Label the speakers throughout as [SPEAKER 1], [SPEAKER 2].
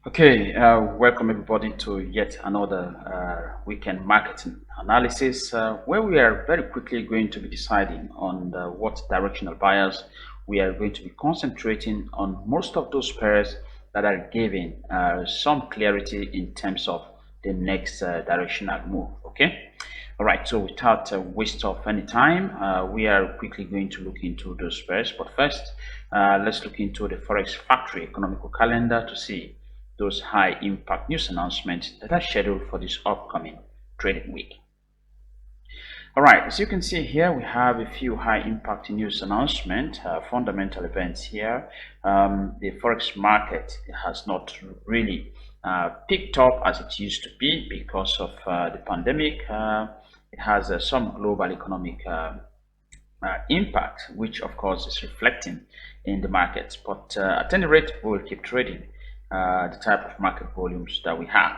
[SPEAKER 1] Okay, welcome everybody to yet another weekend marketing analysis where we are very quickly going to be deciding on what directional buyers we are going to be concentrating on most of those pairs that are giving some clarity in terms of the next directional move. Okay, all right, so without waste of any time, we are quickly going to look into those pairs. But first, let's look into the Forex Factory economical calendar to see those high impact news announcements that are scheduled for this upcoming trading week. All right, as you can see here, we have a few high impact news announcements, fundamental events here. The Forex market has not really picked up as it used to be because of the pandemic. It has some global economic impact, which of course is reflecting in the markets. But at any rate, we'll keep trading the type of market volumes that we have.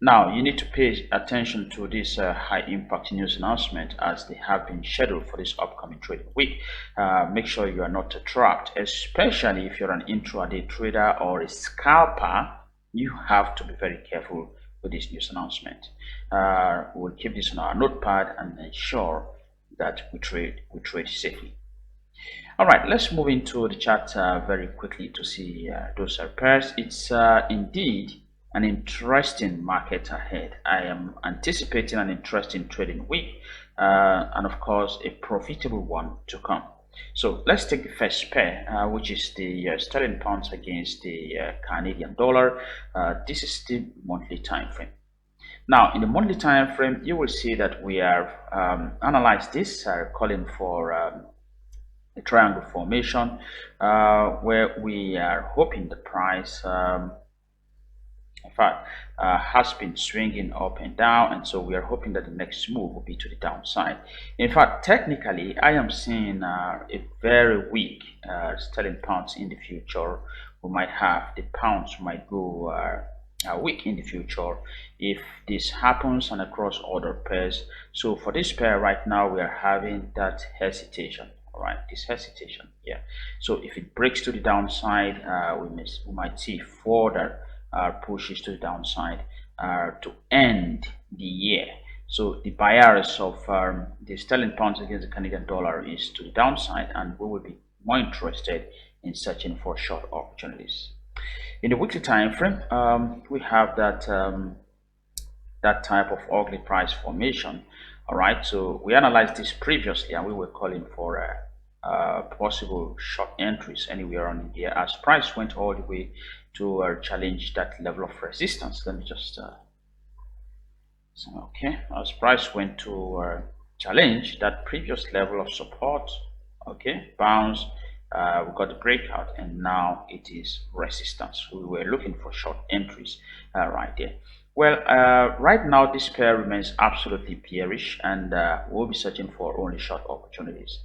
[SPEAKER 1] Now, you need to pay attention to this high impact news announcement as they have been scheduled for this upcoming trading week. Make sure you are not trapped, especially if you're an intraday trader or a scalper. You have to be very careful with this news announcement. We'll keep this on our notepad and ensure that we trade safely. All right, let's move into the chart very quickly to see those pairs. It's indeed an interesting market ahead. I am anticipating an interesting trading week and, of course, a profitable one to come. So let's take the first pair, which is the sterling pounds against the Canadian dollar. This is the monthly time frame. Now, in the monthly time frame, you will see that we have analyzed this, calling for a triangle formation, where we are hoping the price, in fact, has been swinging up and down, and so we are hoping that the next move will be to the downside. In fact, technically, I am seeing a very weak sterling pounds in the future. We might have the pounds might go weak in the future if this happens and across other pairs. So for this pair right now, we are having that hesitation. All right, this hesitation. Yeah. So if it breaks to the downside, we might see further pushes to the downside to end the year. So the bias of the sterling pounds against the Canadian dollar is to the downside, and we will be more interested in searching for short opportunities. In the weekly time frame, we have that type of ugly price formation. All right, so we analyzed this previously, and we were calling for possible short entries anywhere on here as price went all the way to challenge that level of resistance. Let me just okay, as price went to challenge that previous level of support. Okay, bounce, we got the breakout, and now it is resistance. We were looking for short entries right there. Well, right now this pair remains absolutely bearish, and we'll be searching for only short opportunities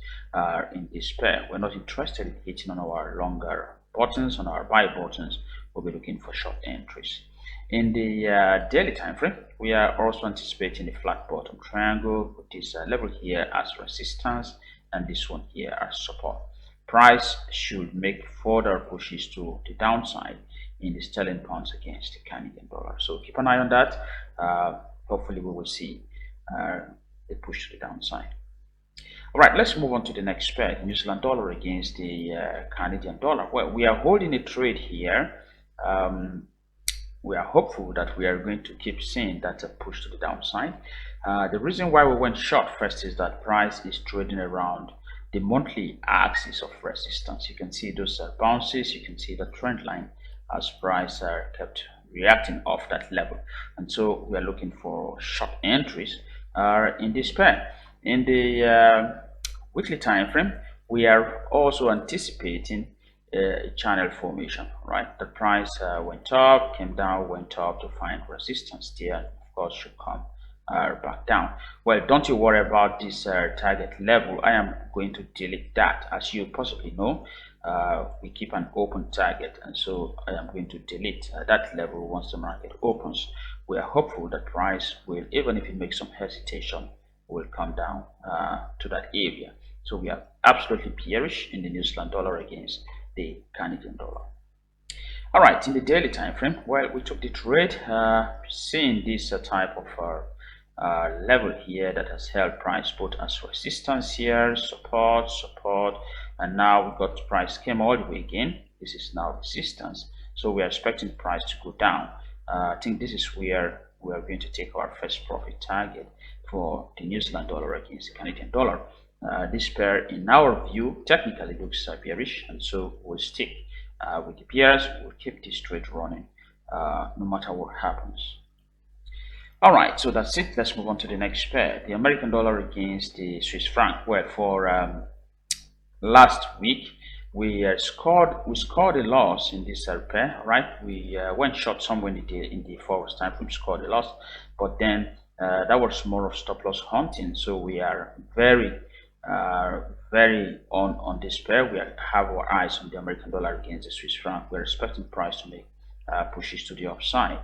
[SPEAKER 1] in this pair. We're not interested in hitting on our longer buttons, on our buy buttons. We'll be looking for short entries. In the daily time frame, we are also anticipating a flat bottom triangle with this level here as resistance and this one here as support. Price should make further pushes to the downside in the sterling pounds against the Canadian dollar. So keep an eye on that. Hopefully we will see the push to the downside. All right, let's move on to the next pair, the New Zealand dollar against the Canadian dollar. Well, we are holding a trade here. We are hopeful that we are going to keep seeing that push to the downside. The reason why we went short first is that price is trading around the monthly axis of resistance. You can see those bounces, you can see the trend line as price kept reacting off that level, and so we are looking for short entries in this pair. In the weekly time frame, we are also anticipating a channel formation. Right, the price went up, came down, went up to find resistance there, of course should come back down. Well, don't you worry about this target level. I am going to delete that. As you possibly know, we keep an open target, and so I am going to delete that level once the market opens. We are hopeful that price will, even if it makes some hesitation, will come down to that area. So we are absolutely bearish in the New Zealand dollar against the Canadian dollar. All right, in the daily time frame, well, we took the trade, seeing this type of level here that has held price both as resistance here, support, and now we got price came all the way again. This is now resistance, so we are expecting price to go down. I think this is where we are going to take our first profit target for the New Zealand dollar against the Canadian dollar. This pair, in our view, technically looks bearish, and so we'll stick with the peers. We'll keep this trade running no matter what happens. All right, so that's it. Let's move on to the next pair, the American dollar against the Swiss franc. Well, for last week we scored a loss in this pair. Right, we went short somewhere in the forward time frame, scored a loss, but then that was more of stop loss hunting. So we are very on this pair. We have our eyes on the American dollar against the Swiss franc. We're expecting price to make pushes to the upside.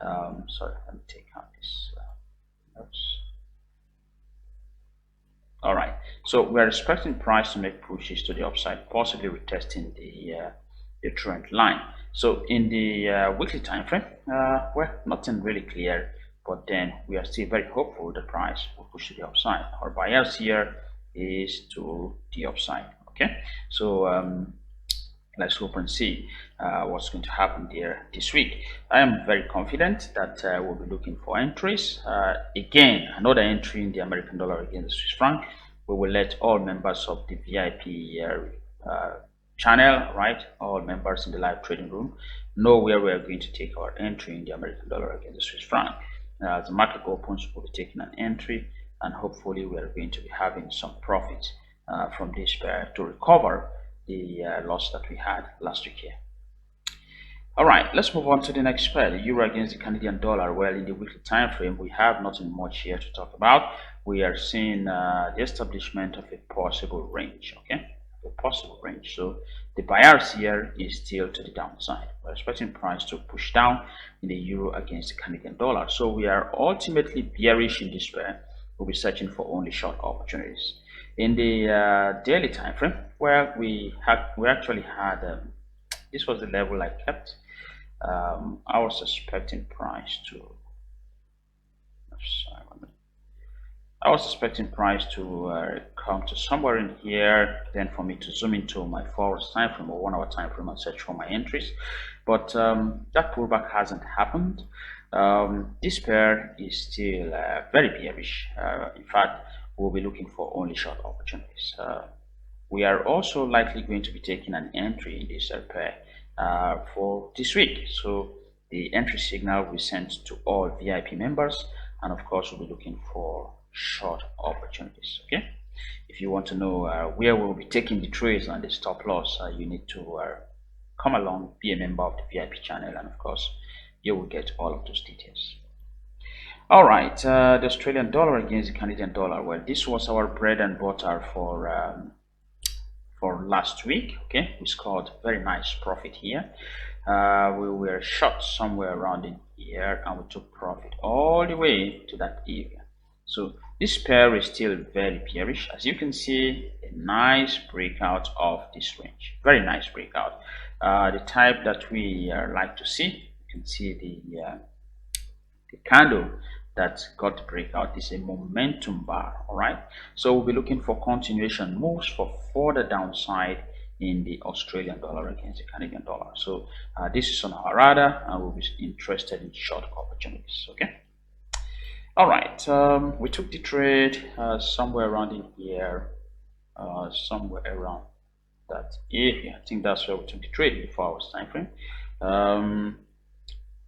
[SPEAKER 1] Sorry, let me take out this notes. All right, so we're expecting price to make pushes to the upside, possibly retesting the trend line. So in the weekly time frame, well, nothing really clear, but then we are still very hopeful the price will push to the upside. Our bias here is to the upside. Okay, so let's hope and see what's going to happen there this week. I am very confident that we'll be looking for entries. Again, another entry in the American dollar against the Swiss franc. We will let all members of the VIP channel, right, all members in the live trading room, know where we are going to take our entry in the American dollar against the Swiss franc. As the market opens, we'll be taking an entry, and hopefully we are going to be having some profit from this pair to recover the loss that we had last week here. All right, let's move on to the next pair, the euro against the Canadian dollar. Well, in the weekly time frame, we have nothing much here to talk about. We are seeing the establishment of a possible range. Okay, a possible range. So the bias here is still to the downside. We're expecting price to push down in the euro against the Canadian dollar. So we are ultimately bearish in this pair. We'll be searching for only short opportunities. In the daily time frame, well, we actually had this was the level I kept. I was expecting price to. I was expecting price to come to somewhere in here, then for me to zoom into my forward time frame or 1 hour time frame and search for my entries, but that pullback hasn't happened. This pair is still very bearish. In fact, we'll be looking for only short opportunities. We are also likely going to be taking an entry in this pair for this week. So the entry signal we sent to all VIP members, and of course we'll be looking for short opportunities. Okay, if you want to know where we'll be taking the trades and the stop loss, you need to come along, be a member of the VIP channel, and of course you will get all of those details. All right, the Australian dollar against the Canadian dollar. Well, this was our bread and butter for last week. Okay, we scored very nice profit here. We were short somewhere around in here, and we took profit all the way to that area. So this pair is still very bearish. As you can see, a nice breakout of this range. Very nice breakout. The type that we like to see. You can see the candle that got the breakout is a momentum bar. All right, so we'll be looking for continuation moves for further downside in the Australian dollar against the Canadian dollar. So this is on our radar, and we'll be interested in short opportunities. Okay, all right, we took the trade somewhere around in here, somewhere around that area. I think that's where we took the trade in the 4 hours time frame.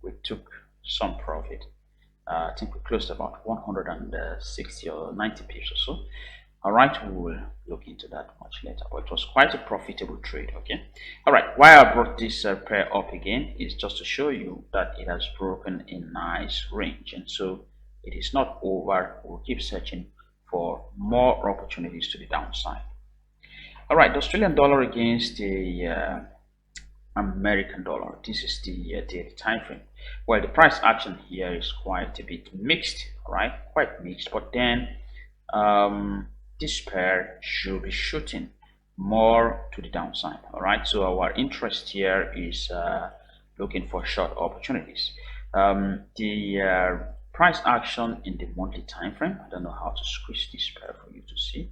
[SPEAKER 1] We took some profit. I think we closed about 160 or 90 pips or so. All right, we will look into that much later, but it was quite a profitable trade. Okay, all right, why I brought this pair up again is just to show you that it has broken a nice range, and so it is not over. We'll keep searching for more opportunities to the downside. All right, the Australian dollar against the American dollar. This is the daily time frame. Well, the price action here is quite a bit mixed, right? Quite mixed, but then this pair should be shooting more to the downside. All right, so our interest here is looking for short opportunities. The price action in the monthly time frame, I don't know how to squeeze this pair for you to see.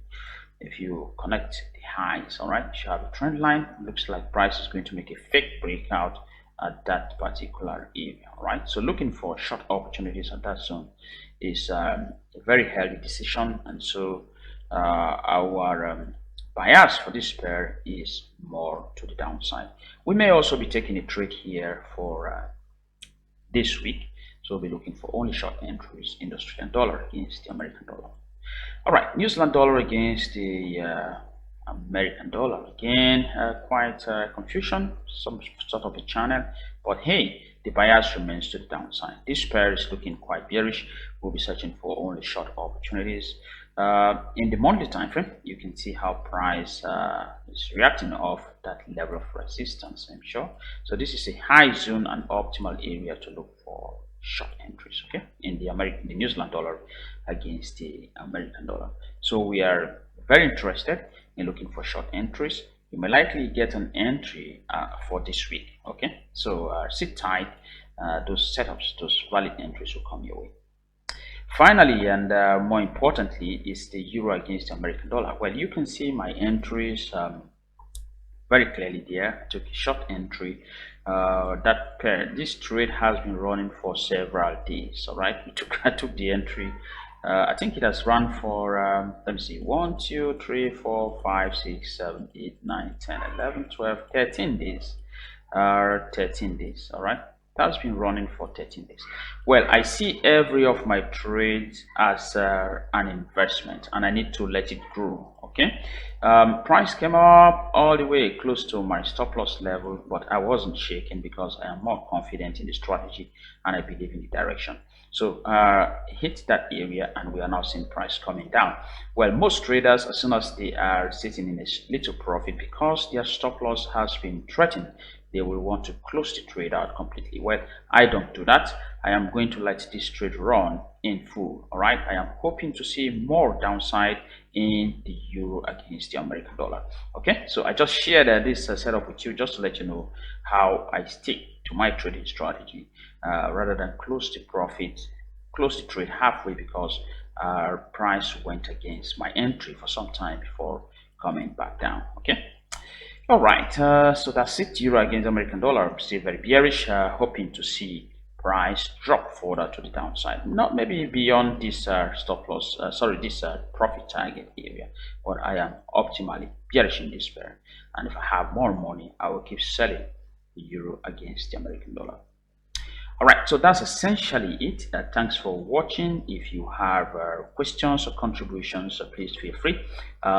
[SPEAKER 1] If you connect the highs, all right, you have a trend line. Looks like price is going to make a fake breakout at that particular area. All right, so looking for short opportunities at that zone is a very healthy decision, and so our bias for this pair is more to the downside. We may also be taking a trade here for this week, so we'll be looking for only short entries in the Australian dollar against the American dollar. All right, New Zealand dollar against the American dollar. Again, quite confusion, some sort of a channel, but hey, the bias remains to the downside. This pair is looking quite bearish. We'll be searching for only short opportunities. In the monthly time frame, you can see how price is reacting off that level of resistance, I'm sure. So this is a high zone and optimal area to look for short entries, okay, in the New Zealand dollar against the American dollar. So we are very interested in looking for short entries. You may likely get an entry for this week, okay, so sit tight. Those setups, those valid entries will come your way. Finally, and more importantly, is the euro against the American dollar. Well, you can see my entries very clearly there. I took a short entry. That pair, this trade has been running for several days. All right, I took the entry. I think it has run for let me see, 1 2 3 4 5 6 7 8 9 10 11 12 13 days. 13 days. All right, that's been running for 13 days. Well, I see every of my trades as an investment, and I need to let it grow. Okay, price came up all the way close to my stop loss level, but I wasn't shaken because I am more confident in the strategy and I believe in the direction. So hit that area, and we are now seeing price coming down. Well, most traders, as soon as they are sitting in a little profit because their stop loss has been threatened, they will want to close the trade out completely. Well, I don't do that. I am going to let this trade run in full. All right, I am hoping to see more downside in the euro against the American dollar. Okay, so I just shared this setup with you just to let you know how I stick to my trading strategy rather than close the trade halfway because price went against my entry for some time before coming back down. Okay. All right, so that's it. Euro against American dollar, still very bearish. Hoping to see price drop further to the downside, not maybe beyond this stop loss, this profit target area, but I am optimally bearish in this pair. And if I have more money, I will keep selling the euro against the American dollar. All right, so that's essentially it. Thanks for watching. If you have questions or contributions, please feel free.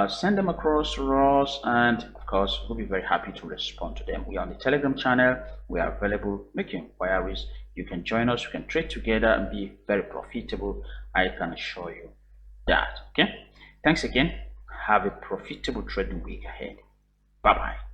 [SPEAKER 1] Send them across to us, and of course, we'll be very happy to respond to them. We are on the Telegram channel. We are available. Make your inquiries. You can join us. We can trade together and be very profitable. I can assure you that. Okay. Thanks again. Have a profitable trading week ahead. Bye-bye.